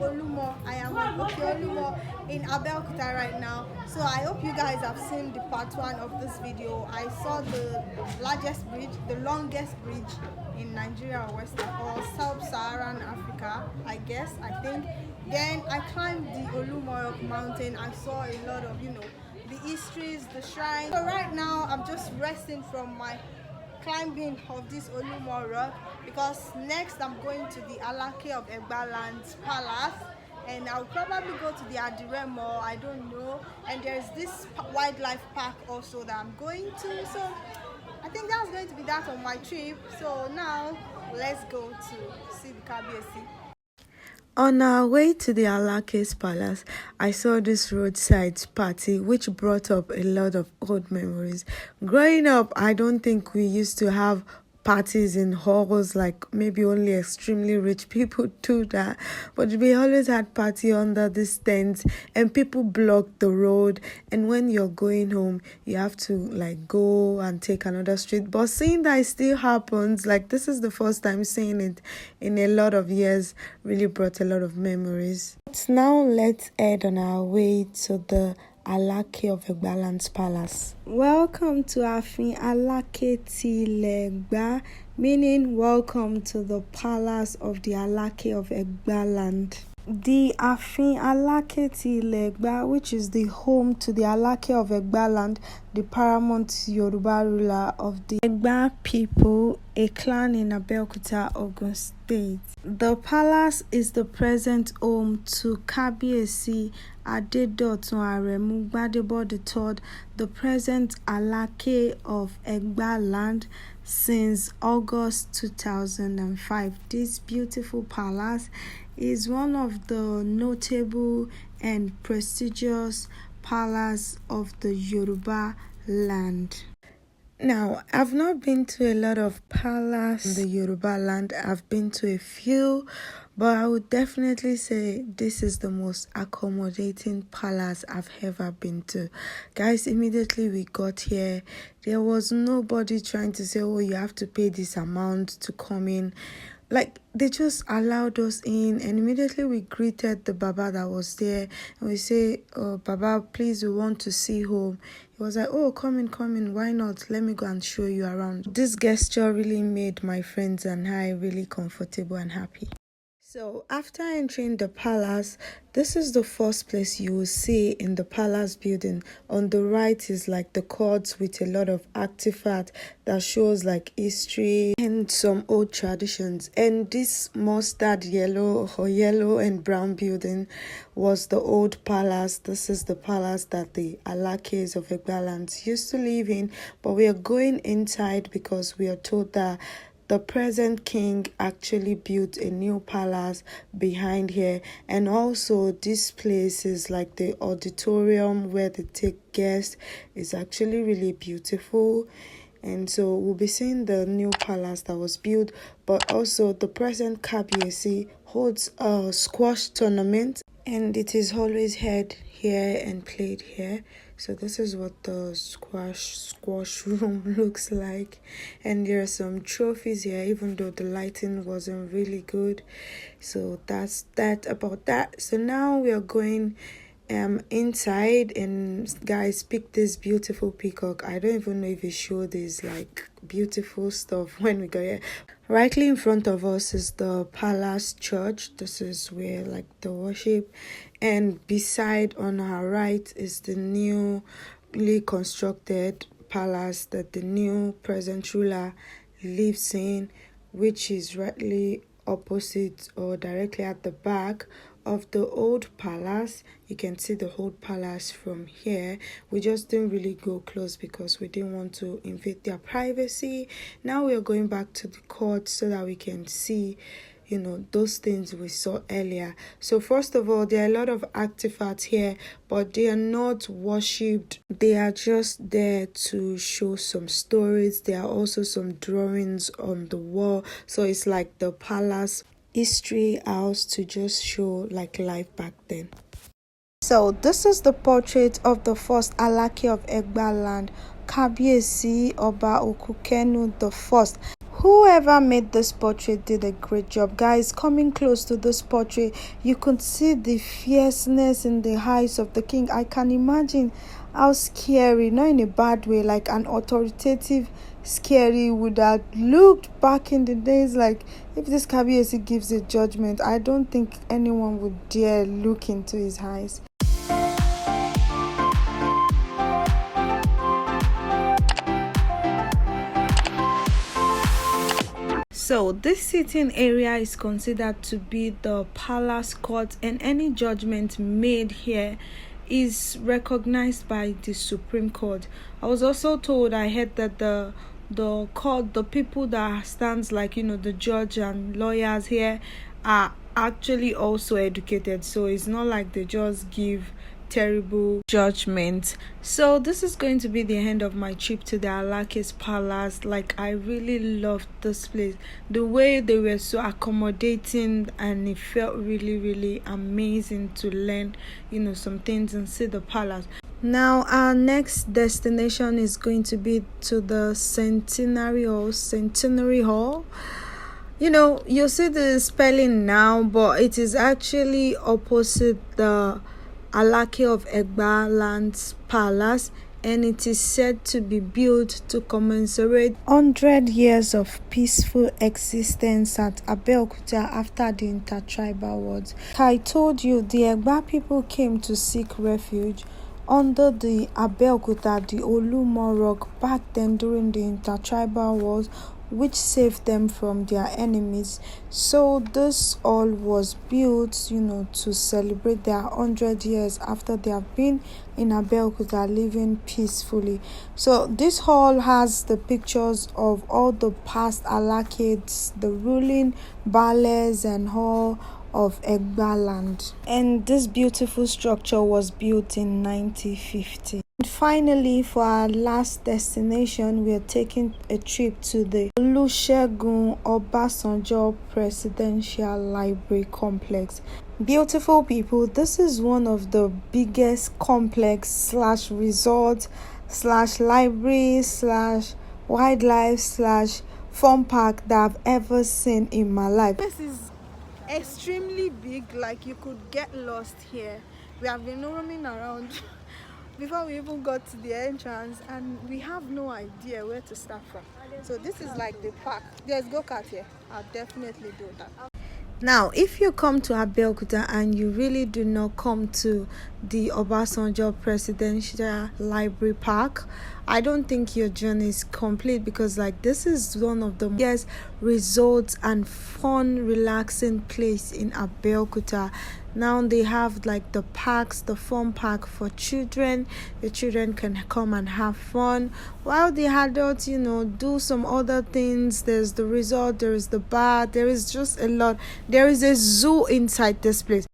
Olumo. I am on Olumo in Abeokuta right now. So I hope you guys have seen the part 1 of this video. I saw the largest bridge, the longest bridge in Nigeria or Sub-Saharan Africa, I think. Then I climbed the Olumo mountain. I saw a lot of, the histories, the shrines. So right now I'm just resting from my climbing of this Olumo rock, because next I'm going to the Alake of Egbaland Palace, and I'll probably go to the Adire Mall, I don't know, and there's this wildlife park also that I'm going to. So I think that's going to be that on my trip. So now let's go to see the Kabiyesi. On our way to the Alake's palace, I saw this roadside party which brought up a lot of old memories. Growing up, I don't think we used to have parties in halls, like maybe only extremely rich people do that, but we always had party under this tent and people blocked the road, and when you're going home you have to like go and take another street. But seeing that it still happens, like this is the first time seeing it in a lot of years, really brought a lot of memories. But now let's head on our way to the Alake of Egbaland's palace. Welcome to Afin Alake Tilegba, meaning welcome to the palace of the Alake of Egbaland. The Afin Alake Tilegba, which is the home to the Alake of Egbaland, the paramount Yoruba ruler of the Egba people, a clan in Abeokuta, Ogun State. The palace is the present home to Kabiyesi Adedotun Aremu Gbadebo III, the present Alake of Egbaland since August 2005. This beautiful palace is one of the notable and prestigious palace of the Yoruba land. Now, I've not been to a lot of palace in the Yoruba land. I've been to a few, but I would definitely say this is the most accommodating palace I've ever been to. Guys, immediately we got here, there was nobody trying to say, oh, you have to pay this amount to come in. Like, they just allowed us in, and immediately we greeted the Baba that was there, and we say, oh, Baba, please, we want to see home. He was like, oh, come in, why not? Let me go and show you around. This gesture really made my friends and I really comfortable and happy. So after entering the palace, this is the first place you will see in the palace building. On the right is like the courts with a lot of artifacts that shows like history and some old traditions. And this mustard yellow or yellow and brown building was the old palace. This is the palace that the Alakes of Egbaland used to live in. But we are going inside because we are told that the present king actually built a new palace behind here, and also this place is like the auditorium where they take guests. It's actually really beautiful, and so we'll be seeing the new palace that was built. But also the present Kabiyesi holds a squash tournament, and it is always held here and played here. So this is what the squash room looks like, and there are some trophies here, even though the lighting wasn't really good. So that's that about that. So now we are going inside, and guys, pick this beautiful peacock. I don't even know if it showed this like beautiful stuff when we got here. Rightly in front of us is the palace church. This is where like the worship, and beside on our right is the newly constructed palace that the new present ruler lives in, which is rightly opposite or directly at the back of the old palace. You can see the old palace from here. We just didn't really go close because we didn't want to invade their privacy. Now we are going back to the court so that we can see those things we saw earlier. So first of all, there are a lot of artifacts here, but they are not worshipped. They are just there to show some stories. There are also some drawings on the wall, so it's like the palace history house to just show like life back then. So this is the portrait of the first Alake of Egbaland, Kabiyesi Obaokukenu the first, Whoever made this portrait did a great job. Guys, coming close to this portrait, you could see the fierceness in the eyes of the king. I can imagine how scary, not in a bad way, like an authoritative scary would have looked back in the days. Like, if this Kabiyesi gives a judgment, I don't think anyone would dare look into his eyes. So this sitting area is considered to be the palace court, and any judgment made here is recognized by the Supreme Court. I was also told, I heard that the court, the people that stands like, the judge and lawyers here are actually also educated, so it's not like they just give terrible judgment. So this is going to be the end of my trip to the Alake's palace. Like, I really loved this place, the way they were so accommodating, and it felt really, really amazing to learn some things and see the palace. Now our next destination is going to be to the centenary hall. You'll see the spelling now, but it is actually opposite the Alake of Egbaland's palace, and it is said to be built to commemorate 100 years of peaceful existence at Abeokuta after the intertribal wars. I told you the Egba people came to seek refuge under the Abeokuta, the Olumo Rock, back then during the intertribal wars, which saved them from their enemies. So this all was built, to celebrate their 100 years after they have been in Abeokuta living peacefully. So this hall has the pictures of all the past Alakids, the ruling Bales and hall of Egbaland. And this beautiful structure was built in 1950. And finally, for our last destination, we are taking a trip to the Olusegun Obasanjo Presidential Library Complex. Beautiful people, this is one of the biggest complex / resort / library / wildlife / fun park that I've ever seen in my life. This is extremely big, like you could get lost here. We have been roaming around before we even got to the entrance, and we have no idea where to start from. So this is like the park. There's go-kart here. I'll definitely do that. Now, if you come to Abeokuta and you really do not come to the Obasanjo Presidential Library Park, I don't think your journey is complete, because this is one of the best resorts and fun, relaxing place in Abeokuta. Now they have the parks, the fun park for children. The children can come and have fun, while the adults, do some other things. There's the resort, there is the bar, there is just a lot. There is a zoo inside this place.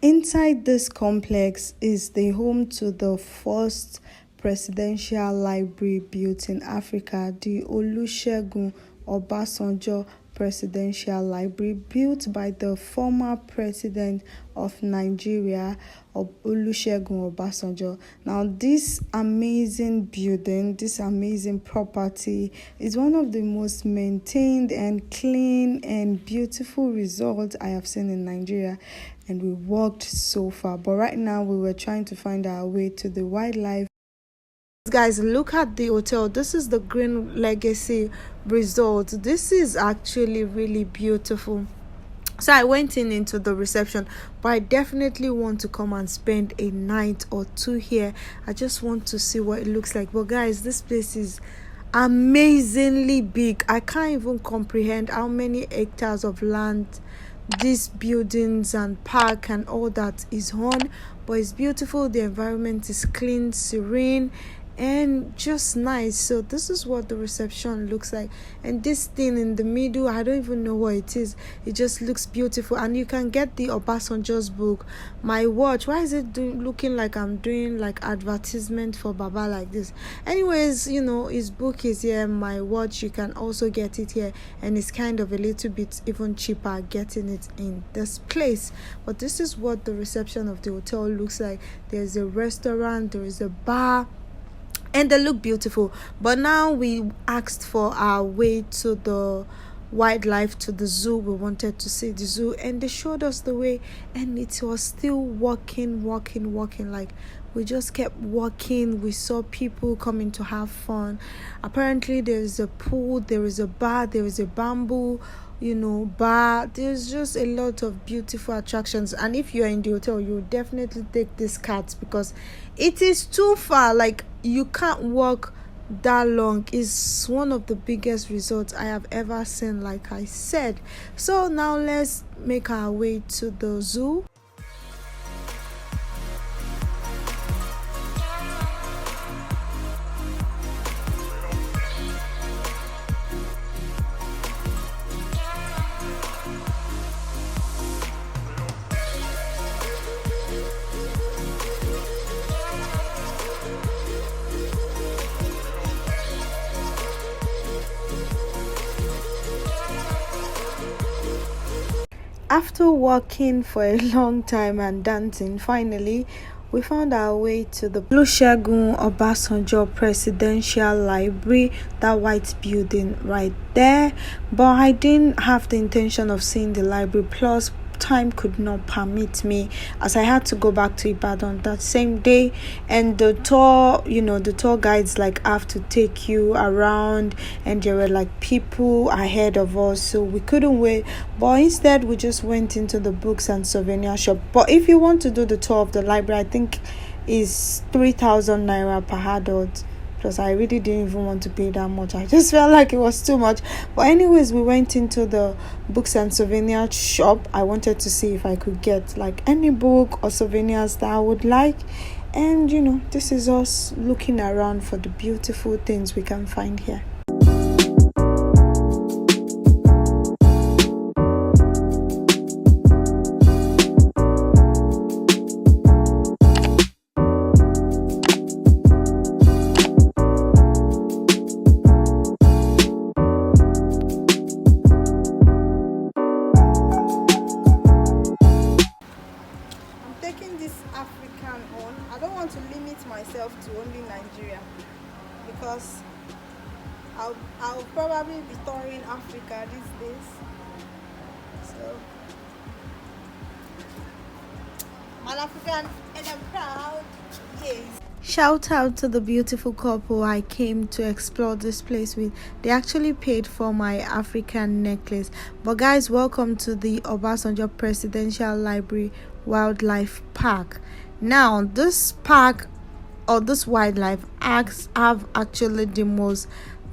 Inside this complex is the home to the first presidential library built in Africa, the Olusegun Obasanjo Presidential Library, built by the former president of Nigeria, Olusegun Obasanjo. Now, this amazing building, this amazing property is one of the most maintained and clean and beautiful resorts I have seen in Nigeria, and we walked so far. But right now, we were trying to find our way to the wildlife. Guys, look at the hotel. This is the Green Legacy Resort. This is actually really beautiful. So I went into the reception, but I definitely want to come and spend a night or two here. I just want to see what it looks like. But guys, this place is amazingly big. I can't even comprehend how many hectares of land these buildings and park and all that is on. But it's beautiful. The environment is clean, serene, and just nice. So this is what the reception looks like, and this thing in the middle, I don't even know what it is. It just looks beautiful, and you can get the Obasanjo's book. My watch, why is it looking like I'm doing advertisement for Baba like this? Anyways, his book is here. My watch, you can also get it here, and it's kind of a little bit even cheaper getting it in this place. But this is what the reception of the hotel looks like. There's a restaurant, there is a bar, and they look beautiful. But now we asked for our way to the wildlife, to the zoo. We wanted to see the zoo, and they showed us the way, and it was still walking. Like, we just kept walking. We saw people coming to have fun. Apparently there is a pool, there is a bar, there is a bamboo bar. There's just a lot of beautiful attractions, and if you're in the hotel, you definitely take these cats, because it is too far. Like, you can't walk that long. Is one of the biggest resorts I have ever seen, like I said. So now let's make our way to the zoo. After walking for a long time and dancing, finally, we found our way to the Olusegun Obasanjo Presidential Library, that white building right there. But I didn't have the intention of seeing the library, plus time could not permit me, as I had to go back to Ibadan that same day, and the tour guides have to take you around, and there were people ahead of us, so we couldn't wait. But instead we just went into the books and souvenir shop. But if you want to do the tour of the library, I think is 3,000 naira per adult. Plus, I really didn't even want to pay that much. I just felt like it was too much. But anyways, we went into the books and souvenir shop. I wanted to see if I could get any book or souvenirs that I would like. And this is us looking around for the beautiful things we can find here. African on. I don't want to limit myself to only Nigeria, because I'll probably be touring Africa these days. So I'm an African and I'm proud. Yes. Shout out to the beautiful couple I came to explore this place with. They actually paid for my African necklace. But guys, welcome to the Obasanjo Presidential Library Wildlife Park. Now, this park, or this wildlife acts, have actually the most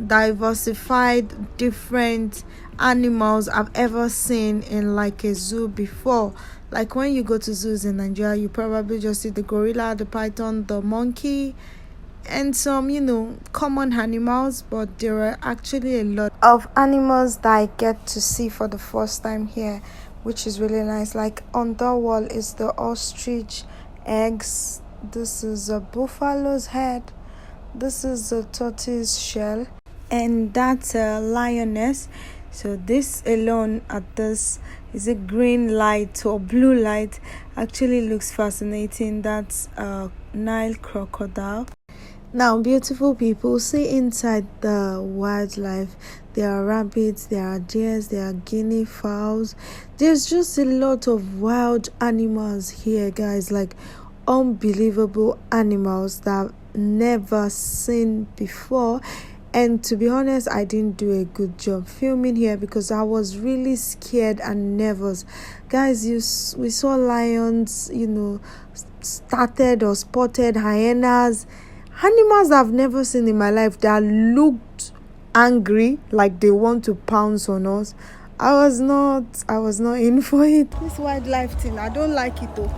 diversified, different animals I've ever seen in a zoo before. Like, when you go to zoos in Nigeria, you probably just see the gorilla, the python, the monkey, and some common animals. But there are actually a lot of animals that I get to see for the first time here, which is really nice. Like, on the wall is the ostrich eggs. This is a buffalo's head. This is a tortoise shell, and that's a lioness. So this alone at this is a green light or blue light, actually looks fascinating. That's a Nile crocodile. Now, beautiful people, see inside the wildlife. There are rabbits, there are deers, there are guinea fowls. There's just a lot of wild animals here, guys. Unbelievable animals that I've never seen before. And to be honest, I didn't do a good job filming here because I was really scared and nervous. Guys, we saw lions, started or spotted hyenas, animals I've never seen in my life that looked angry, like they want to pounce on us. I was not in for it. This wildlife thing, I don't like it though.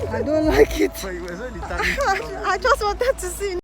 I don't like it. I just wanted to see.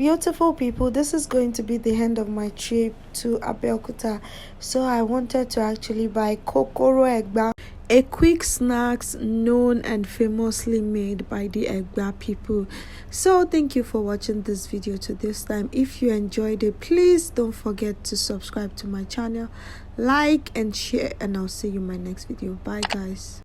beautiful people, this is going to be the end of my trip to Abeokuta, so I wanted to actually buy kokoro egba, a quick snacks known and famously made by the Egba people. So thank you for watching this video to this time. If you enjoyed it, please don't forget to subscribe to my channel, like and share, and I'll see you in my next video. Bye guys.